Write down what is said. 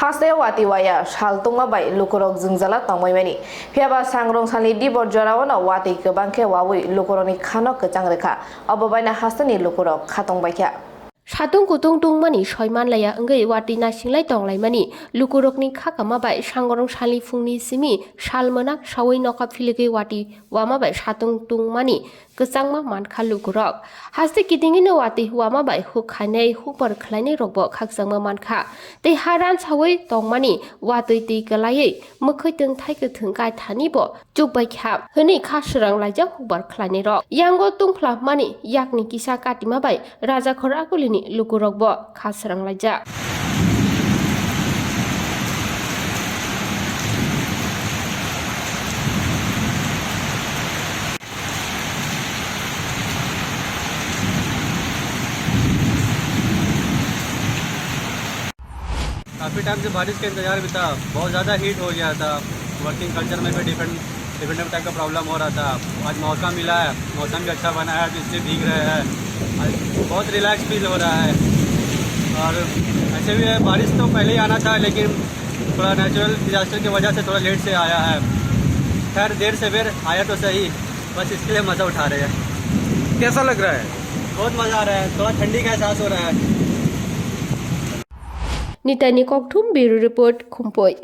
हास्ते वाती वाया शाल तोंगा बाय लुकुरक जोंजाला तंबाय मानि फियाबा सांग्रं सानि दिबर जरावना वाती गोबांखे वावै लुकुरनि खानो गोजां रेखा अबबायना हास्तेनि लुकुरक खातंबायख्या Satung kutung tung mani soiman laya enggai wati nasinglai tonglai mani lukurokni khakama bai sangorong sali fungni simi salmonak sawai nokap filege wati wama bai satung tung mani kesangma mankha lukurok haste kidingino wati wama bai hukhanai hupar khlainai rokbo khaksangma mankha tei haran sawai tongmani watui ti kalai mukhoi tung thai thung kai thani bo chukbai khap hini khasrang laijak hupar khlainai rok yango tungkhla mani yakni kisa katima bai raja khora kulini lukurok bo khasrang laijak काफ़ी time से बारिश का इंतजार भी था। बहुत ज़्यादा heat हो गया था। वर्किंग कल्चर में भी डिफरेंट टाइप का प्रॉब्लम हो रहा था। आज मौका मिला है, मौसम भी अच्छा बना है तो इसलिए भीग रहे हैं। आज बहुत रिलैक्स फील हो रहा है। और ऐसे भी है, बारिश तो पहले ही आना था लेकिन थोड़ा नेचुरल डिजास्टर की वजह से थोड़ा लेट से आया है। खैर देर से बेर आया तो सही, बस इसके लिए मज़ा उठा रहे हैं। कैसा लग रहा है? बहुत मज़ा आ रहा है, थोड़ा ठंडी का एहसास हो रहा है। Nitani Kokthum Bureau Report Kumpoi